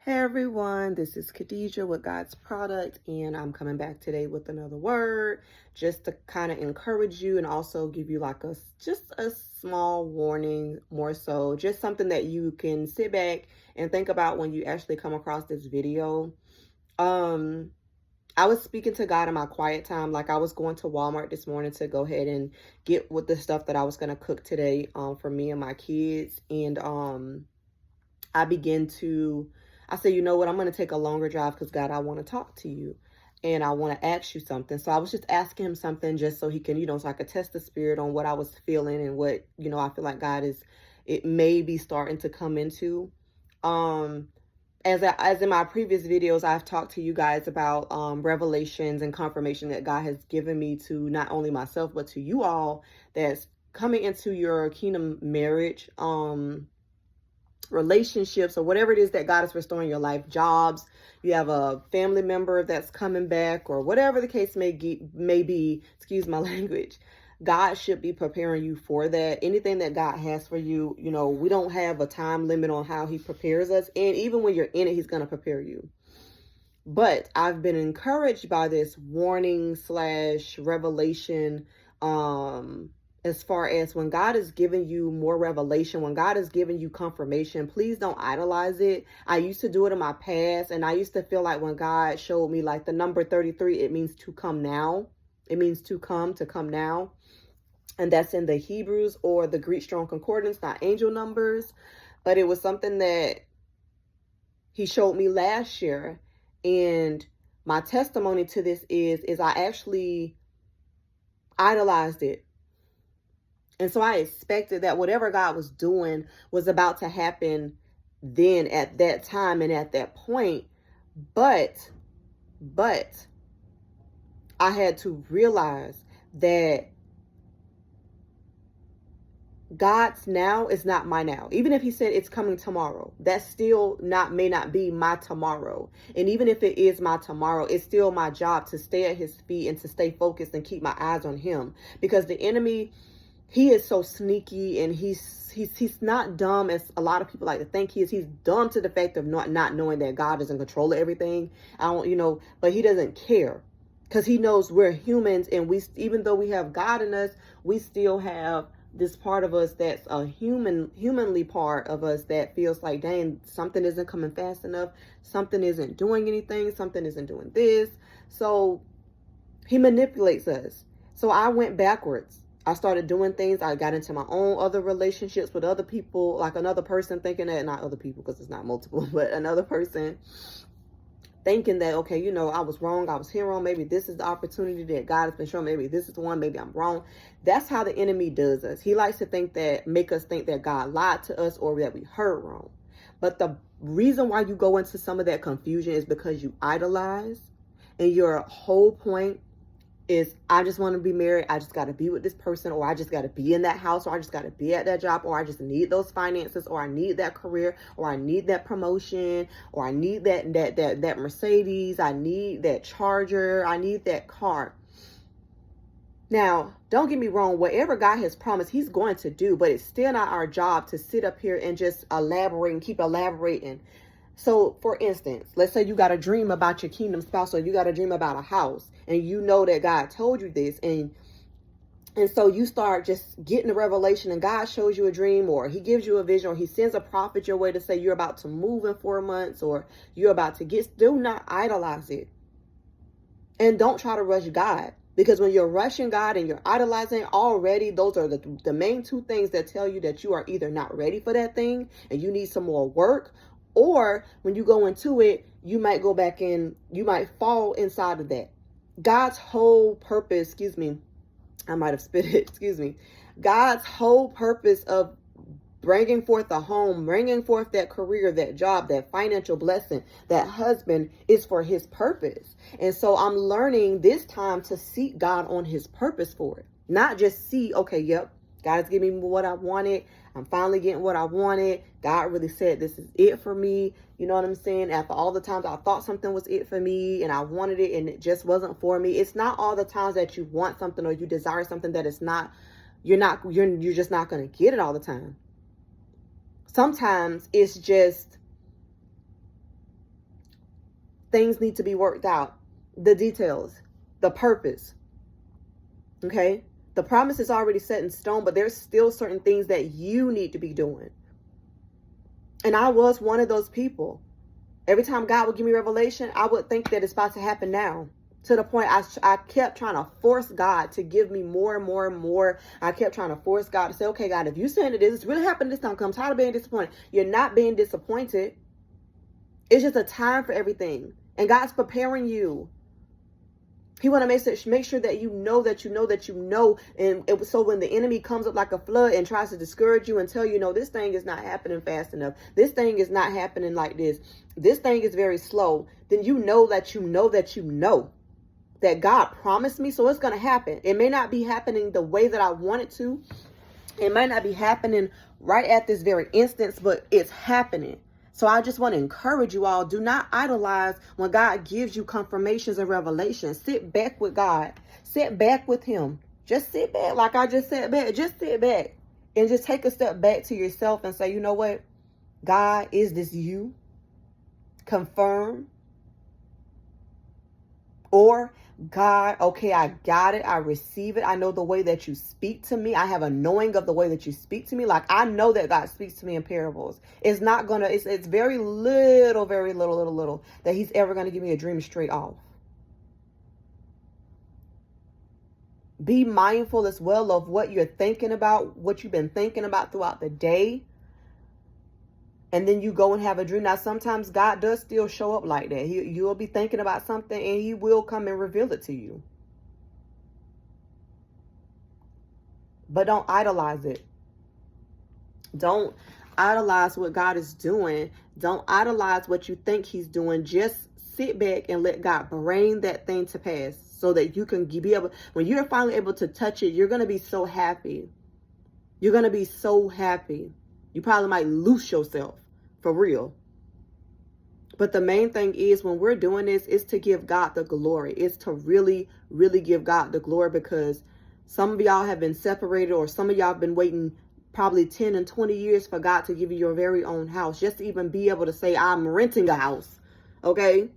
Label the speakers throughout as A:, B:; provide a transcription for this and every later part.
A: Hey everyone, this is Khadijah with God's Product, and I'm coming back today with another word just to kind of encourage you and also give you like just a small warning, more so just something that you can sit back and think about when you actually come across this video. Um, I was speaking to God in my quiet time, like I was going to Walmart this morning to go ahead and get with the stuff that I was gonna cook today for me and my kids, and I begin to, I say, you know what, I'm going to take a longer drive because God, I want to talk to you and I want to ask you something. So I was just asking him something just so he can, so I could test the spirit on what I was feeling and what, I feel like God is, it may be starting to come into. Um, as in my previous videos, I've talked to you guys about revelations and confirmation that God has given me to not only myself, but to you all that's coming into your kingdom marriage, relationships, or whatever it is that God is restoring your life, jobs, you have a family member that's coming back, or whatever the case may be, excuse my language. God should be preparing you for that. Anything that God has for you, we don't have a time limit on how he prepares us. And even when you're in it, he's going to prepare you. But I've been encouraged by this warning slash revelation, as far as when God is giving you more revelation, when God is giving you confirmation, please don't idolize it. I used to do it in my past, and I used to feel like when God showed me like the number 33, it means to come now. It means to come now. And that's in the Hebrews or the Greek Strong Concordance, not angel numbers. But it was something that he showed me last year. And my testimony to this is I actually idolized it. And so I expected that whatever God was doing was about to happen then at that time and at that point. But I had to realize that God's now is not my now. Even if he said it's coming tomorrow, that's still may not be my tomorrow. And even if it is my tomorrow, it's still my job to stay at his feet and to stay focused and keep my eyes on him. Because the enemy, he is so sneaky, and he's not dumb as a lot of people like to think he is. He's dumb to the fact of not knowing that God is in control of everything. But he doesn't care because he knows we're humans, and even though we have God in us, we still have this part of us that's a humanly part of us that feels like, dang, something isn't coming fast enough. Something isn't doing anything. Something isn't doing this. So he manipulates us. So I went backwards. I started doing things. I got into my own other relationships with other people, like another person thinking that, not other people because it's not multiple, but another person thinking that, okay, I was wrong. I was here wrong. Maybe this is the opportunity that God has been showing. Maybe this is the one. Maybe I'm wrong. That's how the enemy does us. He likes to make us think that God lied to us or that we heard wrong. But the reason why you go into some of that confusion is because you idolize, and your whole point is, I just want to be married. I just got to be with this person, or I just got to be in that house, or I just got to be at that job, or I just need those finances, or I need that career, or I need that promotion, or I need that Mercedes. I need that charger. I need that car. Now, don't get me wrong. Whatever God has promised, he's going to do, but it's still not our job to sit up here and just elaborate and keep elaborating. So, for instance, let's say you got a dream about your kingdom spouse, or you got a dream about a house, and you know that God told you this, and so you start just getting a revelation, and God shows you a dream, or he gives you a vision, or he sends a prophet your way to say you're about to move in 4 months, or you're about to do not idolize it. And don't try to rush God, because when you're rushing God and you're idolizing already, those are the main two things that tell you that you are either not ready for that thing and you need some more work, or when you go into it, you might go back in, you might fall inside of that. God's whole purpose, I might have spit it, God's whole purpose of bringing forth a home, bringing forth that career, that job, that financial blessing, that husband, is for his purpose. And so I'm learning this time to seek God on his purpose for it. Not just see, okay, yep, God is giving me what I wanted. I'm finally getting what I wanted. God really said this is it for me. You know what I'm saying? After all the times I thought something was it for me and I wanted it and it just wasn't for me. It's not all the times that you want something or you desire something that it's not, you're just not going to get it all the time. Sometimes it's just things need to be worked out. The details, the purpose. Okay? The promise is already set in stone, but there's still certain things that you need to be doing. And I was one of those people. Every time God would give me revelation, I would think that it's about to happen now. To the point I kept trying to force God to give me more and more and more. I kept trying to force God to say, okay, God, if you saying that this really happened this time, I'm tired of being disappointed. You're not being disappointed. It's just a time for everything. And God's preparing you. He want to make sure that you know that you know that you know. And so when the enemy comes up like a flood and tries to discourage you and tell you, no, this thing is not happening fast enough. This thing is not happening like this. This thing is very slow. Then you know that you know that you know that God promised me. So it's going to happen. It may not be happening the way that I want it to. It might not be happening right at this very instance, but it's happening. So I just want to encourage you all, do not idolize when God gives you confirmations and revelations. Sit back with God. Sit back with him. Just sit back. Like I just said back. Just sit back and just take a step back to yourself and say, you know what? God, is this you? Confirm. Or God, okay, I got it. I receive it. I know the way that you speak to me. I have a knowing of the way that you speak to me. Like I know that God speaks to me in parables. It's not gonna, it's very little that he's ever gonna give me a dream straight off. Be mindful as well of what you're thinking about, what you've been thinking about throughout the day. And then you go and have a dream. Now, sometimes God does still show up like that. You'll be thinking about something and he will come and reveal it to you. But don't idolize it. Don't idolize what God is doing. Don't idolize what you think he's doing. Just sit back and let God bring that thing to pass so that you can be able, when you're finally able to touch it, you're going to be so happy. You're going to be so happy. You probably might lose yourself, for real. But the main thing is when we're doing this, is to give God the glory. It's to really, really give God the glory, because some of y'all have been separated, or some of y'all have been waiting probably 10 and 20 years for God to give you your very own house. Just to even be able to say, I'm renting a house. Okay?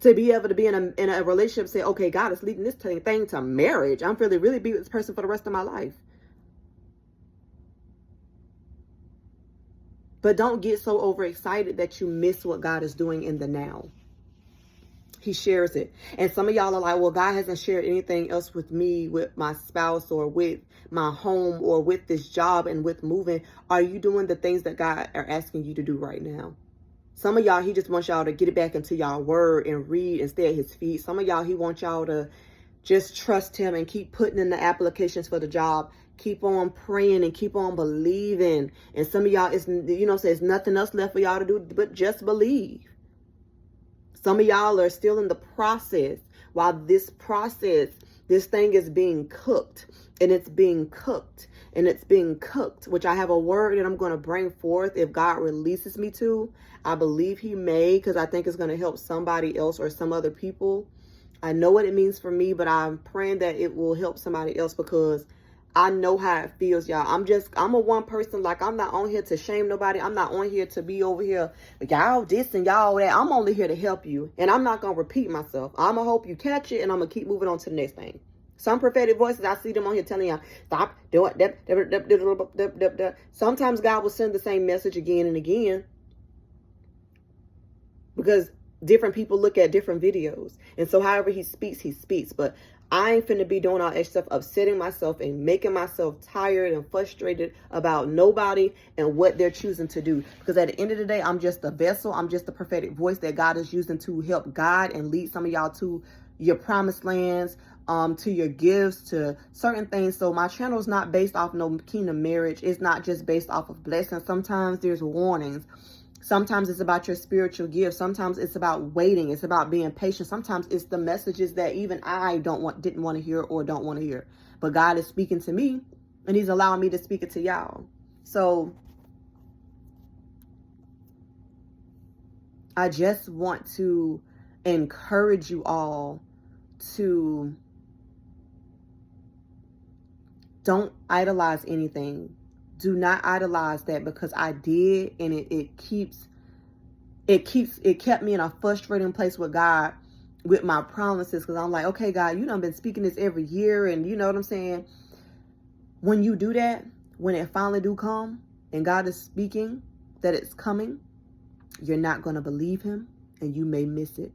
A: To be able to be in a relationship, say, okay, God is leading this thing to marriage. I'm really be with this person for the rest of my life. But don't get so overexcited that you miss what God is doing in the now. He shares it. And some of y'all are like, well, God hasn't shared anything else with me, with my spouse, or with my home, or with this job, and with moving. Are you doing the things that God are asking you to do right now? Some of y'all, he just wants y'all to get it back into y'all word and read and stay at his feet. Some of y'all, he wants y'all to just trust him and keep putting in the applications for the job. Keep on praying and keep on believing. And some of y'all, there's nothing else left for y'all to do but just believe. Some of y'all are still in the process. While this thing is being cooked, and it's being cooked, and it's being cooked, which I have a word that I'm going to bring forth if God releases me to. I believe he may, because I think it's going to help somebody else or some other people. I know what it means for me, but I'm praying that it will help somebody else, because I know how it feels, y'all. I'm a one person. Like, I'm not on here to shame nobody. I'm not on here to be over here, y'all this and y'all that. I'm only here to help you. And I'm not going to repeat myself. I'm going to hope you catch it, and I'm going to keep moving on to the next thing. Some prophetic voices, I see them on here telling y'all, stop doing that. Sometimes God will send the same message again and again, because different people look at different videos. And so however he speaks. But I ain't finna be doing all that stuff, upsetting myself and making myself tired and frustrated about nobody and what they're choosing to do. Because at the end of the day, I'm just a vessel. I'm just a prophetic voice that God is using to help guide and lead some of y'all to your promised lands, to your gifts, to certain things. So my channel is not based off no kingdom marriage. It's not just based off of blessings. Sometimes there's warnings. Sometimes it's about your spiritual gifts. Sometimes it's about waiting. It's about being patient. Sometimes it's the messages that even I didn't want to hear or don't want to hear. But God is speaking to me, and he's allowing me to speak it to y'all. So I just want to encourage you all to don't idolize anything. Do not idolize that, because I did, and it keeps it kept me in a frustrating place with God, with my promises, because I'm like, okay, God, you done been speaking this every year, and you know what I'm saying? When you do that, when it finally do come, and God is speaking that it's coming, you're not going to believe him, and you may miss it.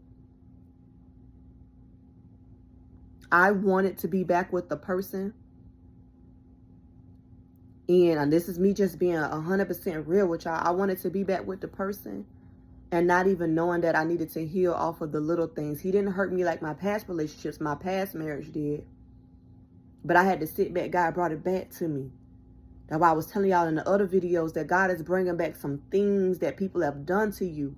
A: I wanted to be back with the person, and this is me just being 100% real with y'all. I wanted to be back with the person, and not even knowing that I needed to heal off of the little things. He didn't hurt me like my past relationships, my past marriage did. But I had to sit back. God brought it back to me. That's why I was telling y'all in the other videos that God is bringing back some things that people have done to you.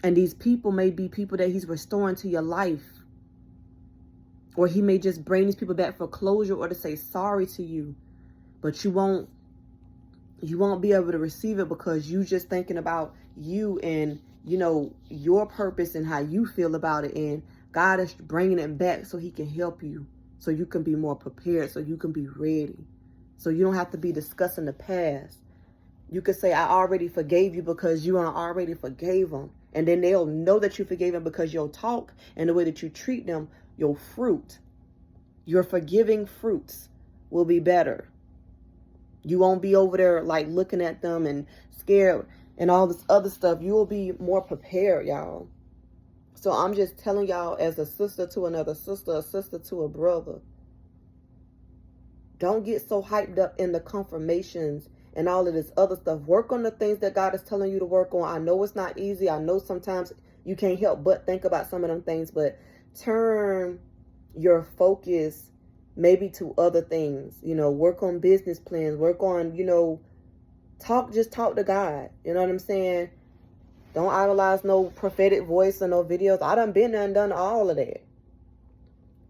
A: And these people may be people that he's restoring to your life. Or he may just bring these people back for closure or to say sorry to you. But you won't be able to receive it because you just thinking about you and, you know, your purpose and how you feel about it. And God is bringing it back so he can help you. So you can be more prepared. So you can be ready. So you don't have to be discussing the past. You could say, I already forgave you because you already forgave them. And then they'll know that you forgave them because your talk and the way that you treat them, your fruit, your forgiving fruits will be better. You won't be over there like looking at them and scared and all this other stuff. You will be more prepared, y'all. So I'm just telling y'all, as a sister to another sister, a sister to a brother, don't get so hyped up in the confirmations and all of this other stuff. Work on the things that God is telling you to work on. I know it's not easy. I know sometimes you can't help but think about some of them things, but turn your focus maybe to other things. You know, work on business plans, work on, you know, just talk to God. You know what I'm saying? Don't idolize no prophetic voice or no videos. I done been there and done all of that.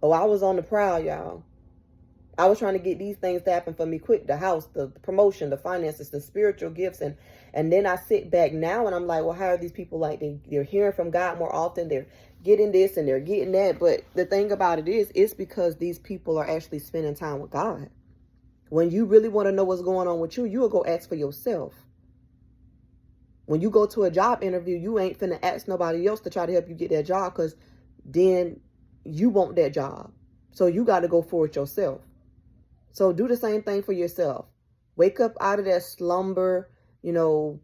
A: Oh, I was on the prowl, y'all. I was trying to get these things to happen for me quick. The house, the promotion, the finances, the spiritual gifts. And then I sit back now and I'm like, well, how are these people like? They're hearing from God more often. They're getting this and they're getting that. But the thing about it is, it's because these people are actually spending time with God. When you really want to know what's going on with you, you will go ask for yourself. When you go to a job interview, you ain't finna ask nobody else to try to help you get that job, because then you want that job. So you got to go for it yourself. So do the same thing for yourself. Wake up out of that slumber. You know,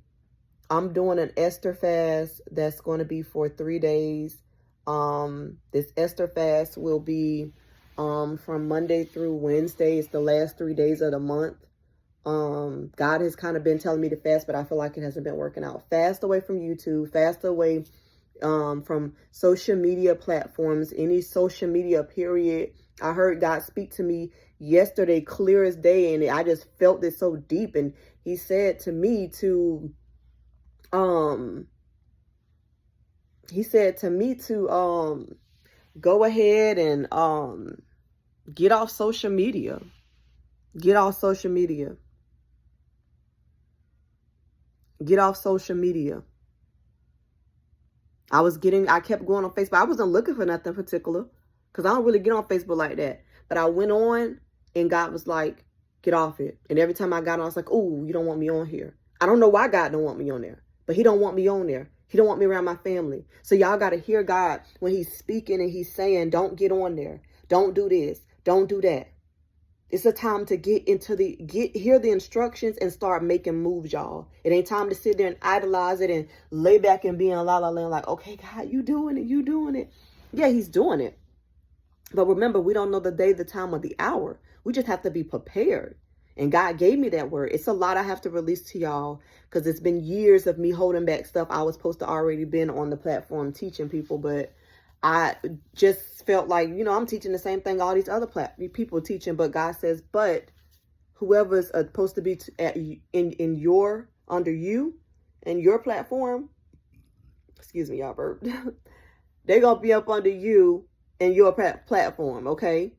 A: I'm doing an Esther fast that's going to be for 3 days. This Esther fast will be from Monday through Wednesday. It's the last 3 days of the month. God has kind of been telling me to fast, but I feel like it hasn't been working out. Fast away from YouTube, fast away from social media platforms, any social media period. I heard God speak to me yesterday, clear as day, and I just felt this so deep. And he said to me to go ahead and get off social media. Get off social media. Get off social media. I kept going on Facebook. I wasn't looking for nothing particular, because I don't really get on Facebook like that. But I went on and God was like, get off it. And every time I got on, I was like, oh, you don't want me on here. I don't know why God don't want me on there, but he don't want me on there. He don't want me around my family. So y'all got to hear God when he's speaking and he's saying, don't get on there. Don't do this. Don't do that. It's a time to hear the instructions and start making moves, y'all. It ain't time to sit there and idolize it and lay back and be in la la land like, okay, God, you doing it. You doing it. Yeah, he's doing it. But remember, we don't know the day, the time, or the hour. We just have to be prepared. And God gave me that word. It's a lot I have to release to y'all, because it's been years of me holding back stuff I was supposed to already been on the platform teaching people. But I just felt like, you know, I'm teaching the same thing all these other people teaching. But God says, but whoever's supposed to be under you and your platform, excuse me, y'all burped, they're going to be up under you and your platform, okay?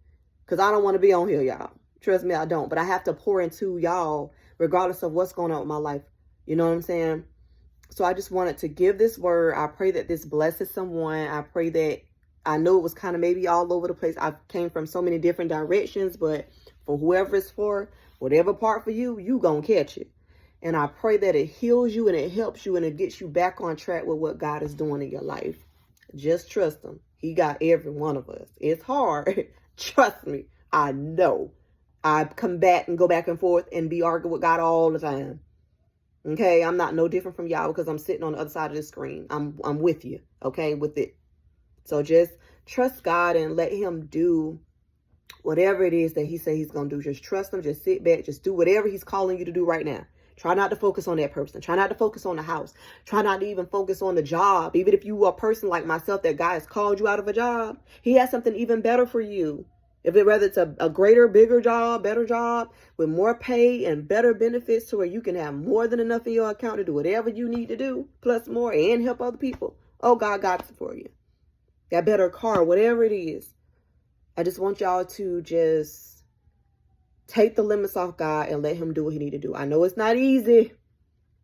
A: Because I don't want to be on here, y'all. Trust me, I don't. But I have to pour into y'all regardless of what's going on with my life. You know what I'm saying? So I just wanted to give this word. I pray that this blesses someone. I pray that, I know it was kind of maybe all over the place. I came from so many different directions, but for whoever it's for, whatever part for you, you gonna catch it. And I pray that it heals you and it helps you and it gets you back on track with what God is doing in your life. Just trust him. He got every one of us. It's hard. Trust me. I know. I come back and go back and forth and be arguing with God all the time. Okay, I'm not no different from y'all because I'm sitting on the other side of the screen. I'm with you, okay, with it. So just trust God and let him do whatever it is that he says he's going to do. Just trust him. Just sit back. Just do whatever he's calling you to do right now. Try not to focus on that person. Try not to focus on the house. Try not to even focus on the job. Even if you are a person like myself that God has called you out of a job, he has something even better for you. Whether it's a greater, bigger job, better job with more pay and better benefits to where you can have more than enough in your account to do whatever you need to do, plus more, and help other people. Oh, God got it for you. That better car, whatever it is. I just want y'all to just take the limits off God and let him do what he need to do. I know it's not easy,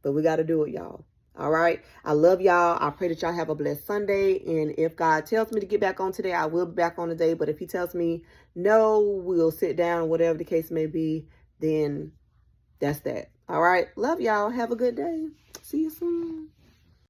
A: but we got to do it, y'all. All right. I love y'all. I pray that y'all have a blessed Sunday. And if God tells me to get back on today, I will be back on today. But if he tells me no, we'll sit down, whatever the case may be, then that's that. All right. Love y'all. Have a good day. See you soon.